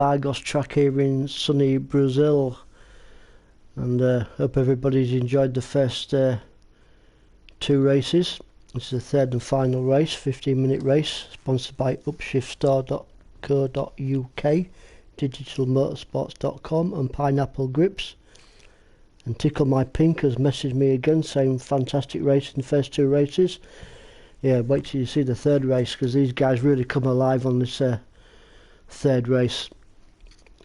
Lagos track here in sunny Brazil, and hope everybody's enjoyed the first 2 races. This is the third and final race, 15-minute race, sponsored by upshiftstore.co.uk, digitalmotorsports.com and Pineapple Grips. And Tickle My Pink has messaged me again saying fantastic race in the first 2 races. Yeah, wait till you see the third race, because these guys really come alive on this third race.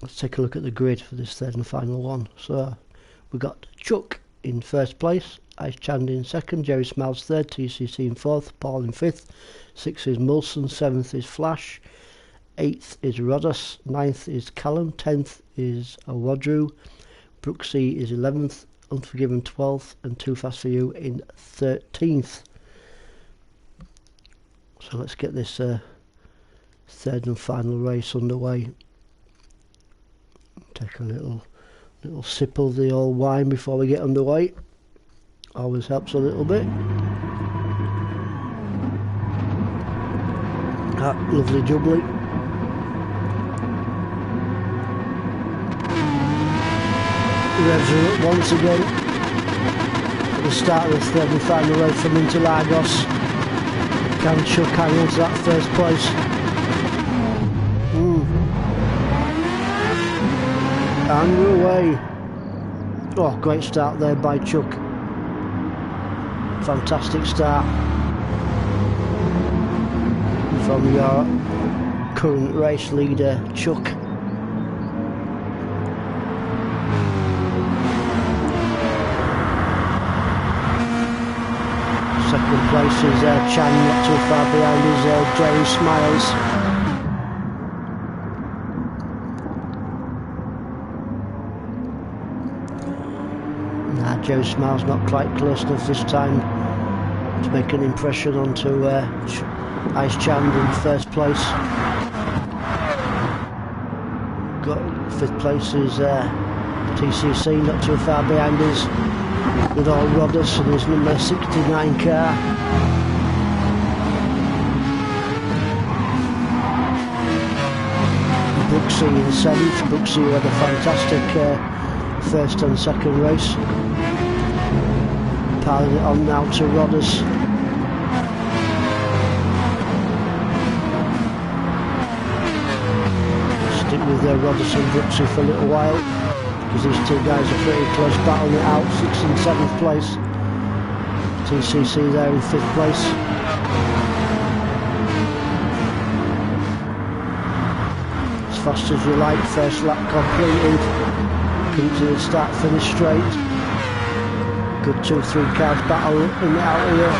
Let's take a look at the grid for this third and final one. So we've got Chuck in first place, Ice Chand in second, Jerry Smiles third, TCC in fourth, Paul in fifth, 6th is Mulson, 7th is Flash, 8th is Rodos, 9th is Callum, 10th is Awadru, Brooksy is 11th, Unforgiven 12th, and Too Fast For You in 13th. So let's get this third and final race underway. Take a little sip of the old wine before we get underway. Always helps a little bit. That lovely jubbly. Revs are up once again at the start of the third and final race from Interlagos. Can Chuck hang on to that first place? And we're away. Oh, great start there by Chuck. Fantastic start from your current race leader, Chuck. Second place is Chan, not too far behind is Jerry Smiles. Jerry Smiles not quite close enough this time to make an impression onto Ice Chand in first place. Got 5th place is TCC, not too far behind us, with all Rodders and his number 69 car. Brooksy in 7th. Brooksy had a fantastic first and second race. Piling it on now to Rodders. Stick with Rodders and Brooksy for a little while, because these 2 guys are pretty close, battling it out. 6th and 7th place. TCC there in 5th place. As fast as you like, first lap completed. Keep to the start, finish straight. Good 2-3 cars battle in the out here.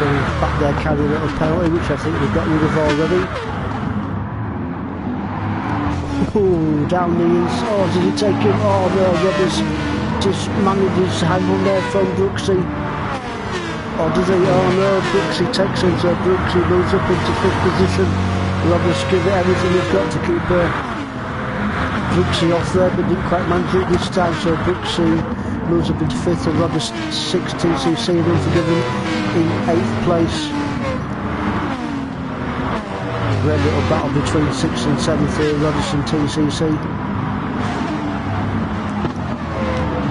So back there carrying a little penalty, which I think we've got rid of already. Ooh, down the inside. Oh, did he take him? Oh no, Robbers just manages to hang on there from Brooksy. Oh, does he? Oh no, Brooksy takes him, so Brooksy moves up into 5th position. Robbers give it everything he's got to keep Brooksy off there, but didn't quite manage it this time, so Brooksy moves up into 5th and Rodders 6th, TCC and Unforgiven in 8th place. Great little battle between 6th and 7th here, Rodders and TCC.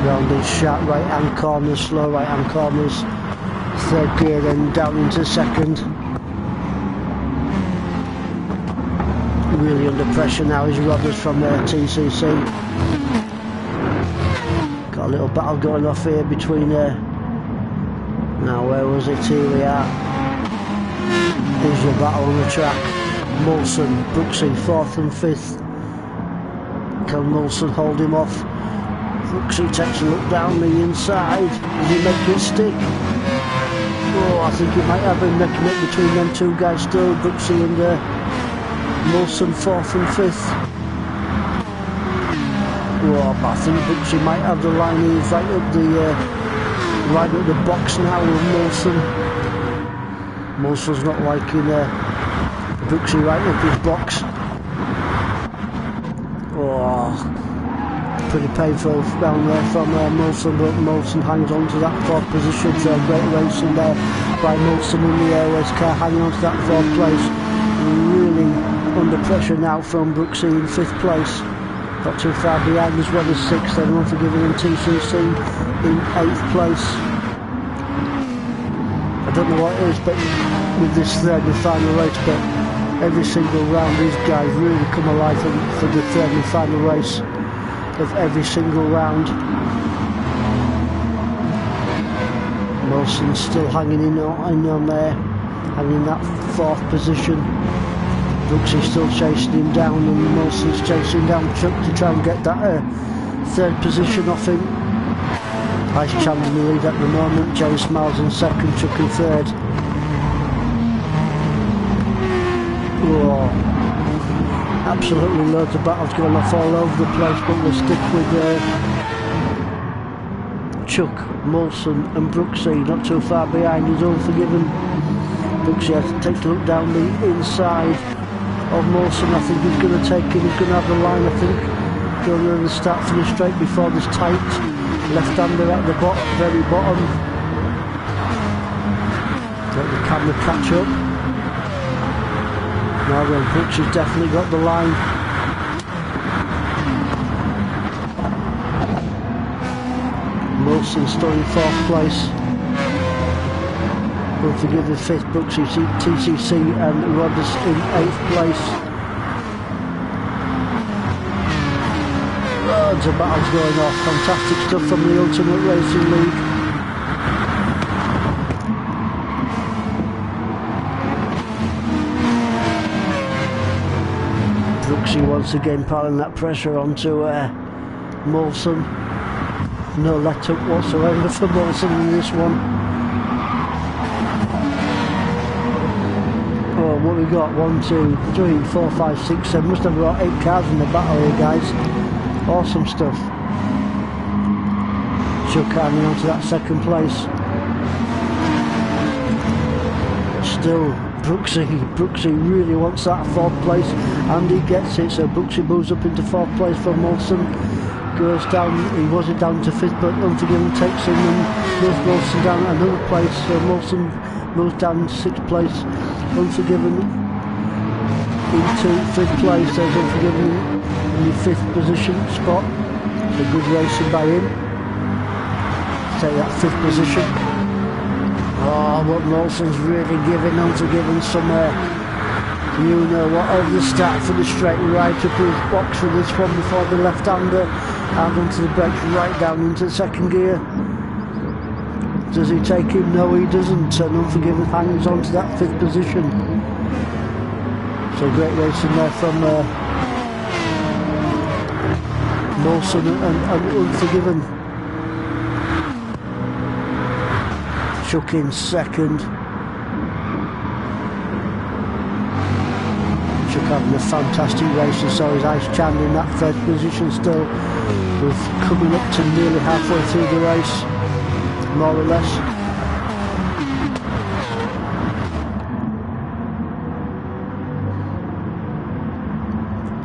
Round these sharp right hand corners, slow right hand corners. 3rd gear, then down into 2nd. Really under pressure now is Rodders from TCC. Got a little battle going off here between now where was it? Here we are. Here's your battle on the track. Mulson, Brooksy 4th and 5th. Can Mulson hold him off? Brooksy takes a look down the inside. Does he make it stick? Oh, I think he might have been making it between them 2 guys still. Brooksy and Mulson 4th and 5th. Oh, but I think Brooksy might have the line. He's right up the box now with Mulson. Mulson's not liking Brooksy right up his box. Oh, pretty painful down there from Mulson, but Mulson hangs on to that 4th position. So great racing there by Mulson in the Airways car, hanging on to that 4th place. Really under pressure now from Brooksy in 5th place. Not too far behind as well as 6th, then Unforgiven and TCC in 8th place. I don't know what it is, but with this third and final race, but every single round these guys really come alive for the third and final race of every single round. Molson's still hanging in on there, hanging in that 4th position. Brooksy's still chasing him down, and Molson's chasing down Chuck to try and get that 3rd position off him. Ice Champ in the lead at the moment, Jerry Smiles in 2nd, Chuck in 3rd. Whoa. Absolutely loads of battles going off all over the place, but we'll stick with Chuck, Molson and Brooksy, not too far behind his Unforgiven. Brooksy has to take a look down the inside of Molson. I think he's going to take him, he's going to have the line, I think, going to the start from the straight before this tight left-hander at the very bottom. Let the camera catch up. Now then, Brooksy's definitely got the line. Molson still in 4th place. Unforgiven 5th, Brooksy, TCC and Rodders in 8th place. Loads of battles going off. Fantastic stuff from the Ultimate Racing League. Brooksy once again piling that pressure onto Molson. No let up whatsoever for Molson in this one. Oh, what we got? 1, 2, 3, 4, 5, 6, 7. Must have got 8 cars in the battle here, guys. Awesome stuff. Chuck hanging on to that 2nd place. Still, Brooksy really wants that 4th place, and he gets it. So Brooksy moves up into 4th place for Molson. Goes down, he wasn't down to 5th, but Unforgiven takes him and moves Molson down another place. So Molson moves down to 6th place. Unforgiven into 5th place. There's Unforgiven in the 5th position spot. So good racing by him. Take that 5th position. Oh, but Molson's really giving Unforgiven some you know what, over the start for the straight, right up his box for this one before the left-hander, and onto the brakes right down into the 2nd gear. Does he take him? No, he doesn't, and Unforgiven hangs on to that 5th position. So great racing there from Molson and Unforgiven. Chuck in 2nd. Chuck having a fantastic race, and so is Ice Chan in that 3rd position still. We're coming up to nearly halfway through the race, more or less.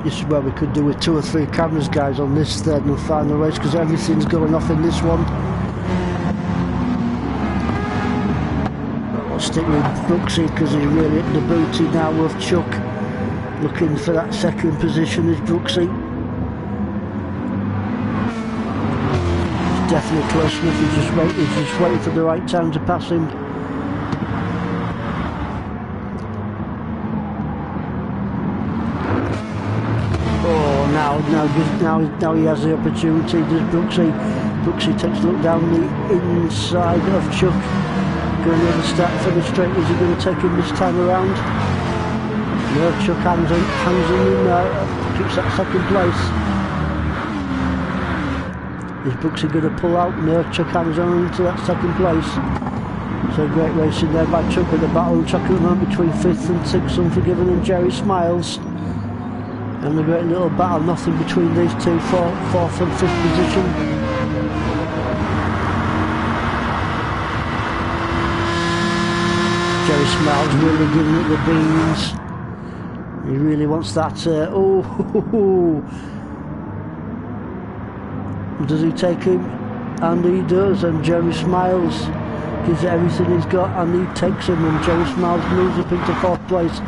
This is where we could do with 2 or 3 cameras, guys, on this 3rd and final race, because everything's going off in this one. I'll stick with Brooksy because he's really at the booty now with Chuck. Looking for that 2nd position is Brooksy. He's definitely close enough, he's just waiting for the right time to pass him. Oh, now he has the opportunity, does Brooksy. Brooksy takes a look down the inside of Chuck. Going over the start for the straight, is he going to take him this time around? No, Chuck hangs in there, keeps that 2nd place. Is Brooksy going to pull out? No, Chuck hangs on into that 2nd place. So great racing there by Chuck at the battle of chocolate man between 5th and 6th, Unforgiven and Jerry Smiles. And a great little battle, nothing between these two, 4th and 5th position. Jerry Smiles really giving it the beans. He really wants that. Does he take him? And he does. And Jerry Smiles gives it everything he's got, and he takes him. And Jerry Smiles moves up into 4th place.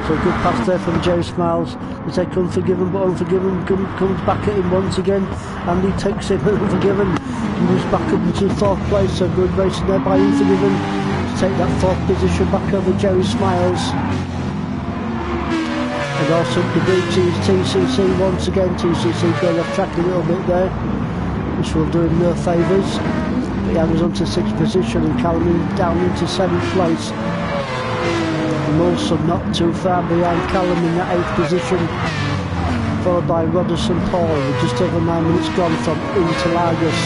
So a good pass there from Jerry Smiles. They take Unforgiven, but Unforgiven comes back at him once again, and he takes him Unforgiven and moves back up into 4th place. So good racing there by Unforgiven to take that 4th position back over Jerry Smiles. And also the Beaches TCC once again. TCC going off track a little bit there, which will do him no favours. But he hangs on to 6th position, and Callum down into 7th place. Molson not too far behind Callum in that 8th position, followed by Rodderson Paul with just over 9 minutes gone from Interlagos.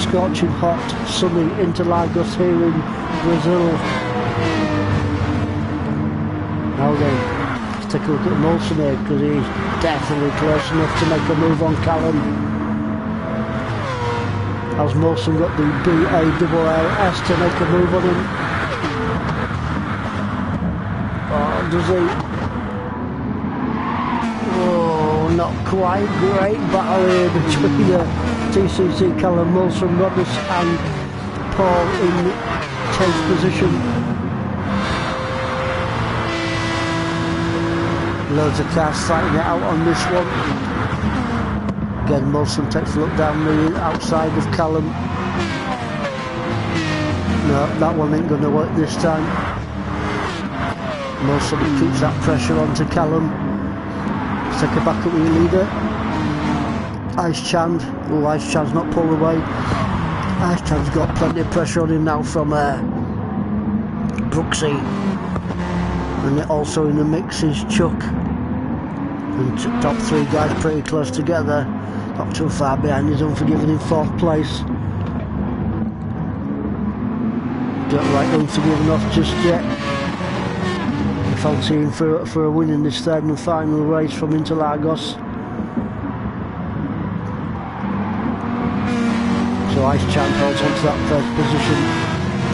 Scorching hot, sunny Interlagos here in Brazil. Now then, let's take a look at Molson here, because he's definitely close enough to make a move on Callum. Has Molson got the BALLS to make a move on him? Does he? Oh, not quite. Great battle here between TCC, Callum, Molson, Roberts and Paul in 10th position. Loads of cars fighting it out on this one. Again, Molson takes a look down the outside of Callum. No, that one ain't going to work this time. Molson keeps that pressure onto Callum. Let's take a back up with your leader. Ice Chand. Oh, Ice Chand's not pulled away. Ice Chand's got plenty of pressure on him now from Brooksy. And also in the mix is Chuck. And top 3 guys pretty close together. Not too far behind is Unforgiven in 4th place. Don't write Unforgiven off just yet. Fancying for a win in this 3rd and final race from Interlagos. So Ice Champ holds on to that 3rd position.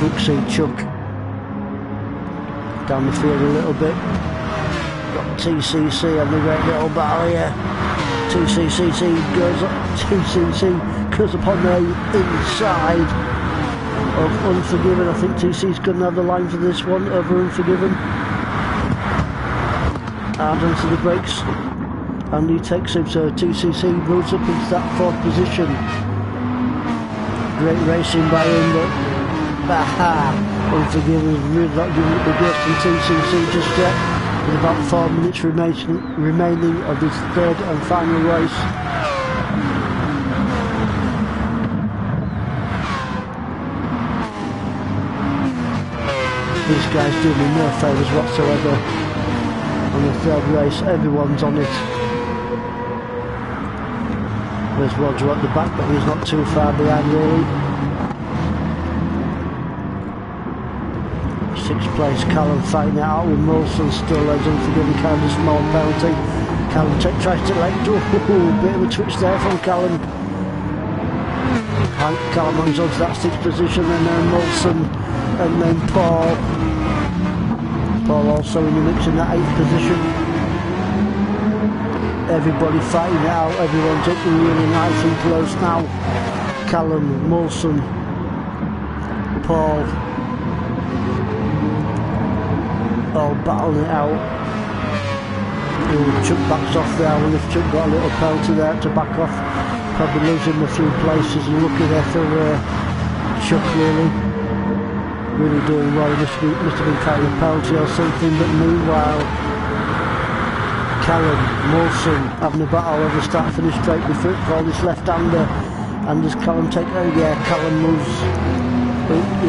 Brooksy, Chuck down the field a little bit. Got TCC and the great little battle here. TCC goes upon the inside of Unforgiven. I think TC's going to have the line for this one over Unforgiven. Hard onto the brakes, and he takes him, so TCC moves up into that 4th position. Great racing by him, but Unforgiven is really not giving it the ghost from TCC just yet, with about 4 minutes remaining of this 3rd and final race. These guys do me no favours whatsoever. On the 3rd race, everyone's on it. There's Roger at the back, but he's not too far behind really. 6th place, Callum fighting it out with Molson still as Unforgiven, kind of small penalty. Callum tries to let go. Bit of a twitch there from Callum. Callum hangs on to that 6th position, and then Molson, and then Paul. Paul also in the mix in that 8th position. Everybody fighting it out, everyone's up really nice and close now. Callum, Molson, Paul, all battling it out. Chuck backs off there. I wonder if Chuck got a little penalty there to back off. Probably losing a few places. Looking there for Chuck really. Really doing well. Must have been carrying a penalty or something. But meanwhile, Callum, Molson having a battle over start-finish straight before this left-hander. And does Callum take? Yeah, Callum moves.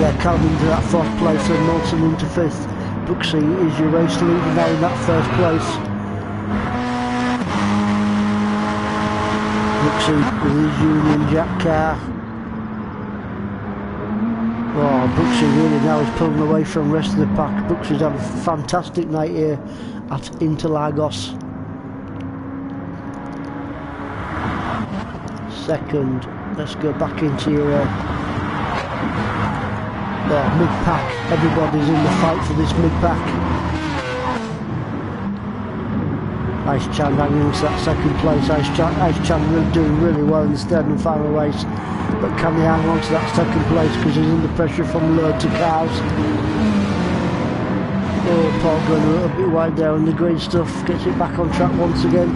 Yeah, Callum into that 4th place and Molson into 5th. Brooksy is your race leader now in that 1st place. Brooksy with his Union Jack car. Oh, Brooksy really now is pulling away from the rest of the pack. Brooksy's had a fantastic night here at Interlagos. 2nd, let's go back into your mid-pack. Everybody's in the fight for this mid-pack. Ice Chan hanging to that 2nd place. Ice Chan really doing really well in the 3rd and final race. But can he hang on to that 2nd place because he's under pressure from loads of cars? Oh, Paul going a little bit wide there on the green stuff, gets it back on track once again.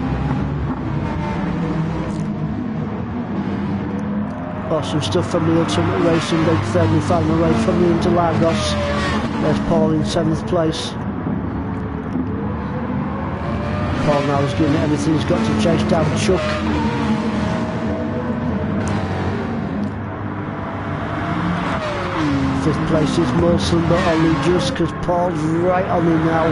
Awesome stuff from the Ultimate Racing Big third and final race from the Interlagos. There's Paul in 7th place. Paul now is giving it everything he's got to chase down Chuck. 5th place is Molson, but only just because Paul's right on him now.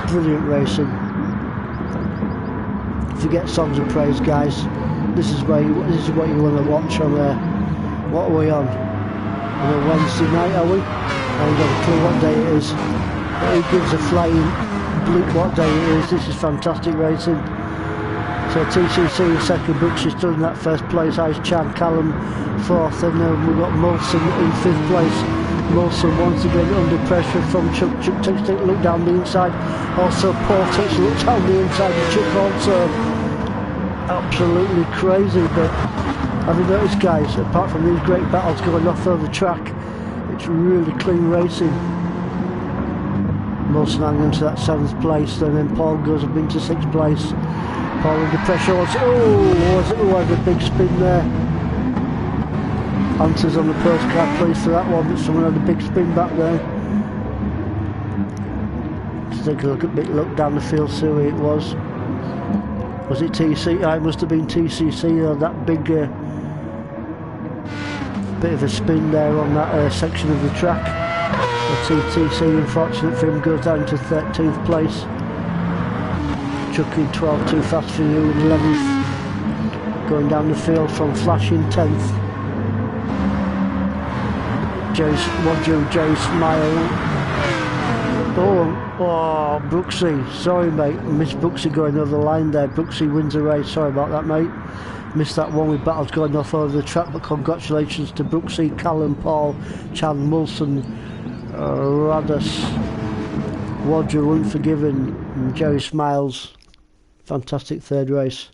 Brilliant racing. Forget songs of praise, guys. This is what you want to watch on there. What are we on? On a Wednesday night, are we? I haven't got a clue what day it is. But who gives a flying bleep what day it is? This is fantastic racing. So TCC in 2nd, Brooksy stood in that 1st place, Ice Chan Callum 4th, and then we've got Molson in 5th place. Molson once again under pressure from Chuck. Chuck takes a look down the inside. Also Paul takes a look down the inside, and Chuck also absolutely crazy. But have you noticed, guys, apart from these great battles going off over the track, it's really clean racing. Molson hanging into that 7th place, and then Paul goes up into 6th place. Paul under pressure. Was a big spin there. Answers on the postcard please for that one, but someone had a big spin back there. Let's take a look down the field, see who it was. Was it TC? It must have been TCC, that big bit of a spin there on that section of the track. The TTC, unfortunate for him, goes down to 13th place. Chuck in 12, too fast for you in 11th. Going down the field from Flash in 10th. Jay Smile. Oh, Brooksy. Sorry, mate. Missed Brooksy going over the line there. Brooksy wins the race. Sorry about that, mate. Missed that one with battles going off over the track, but congratulations to Brooksy, Callum, Paul, Chan, Mulson, Radas, Wadger, Unforgiven, and Jerry Smiles. Fantastic 3rd race.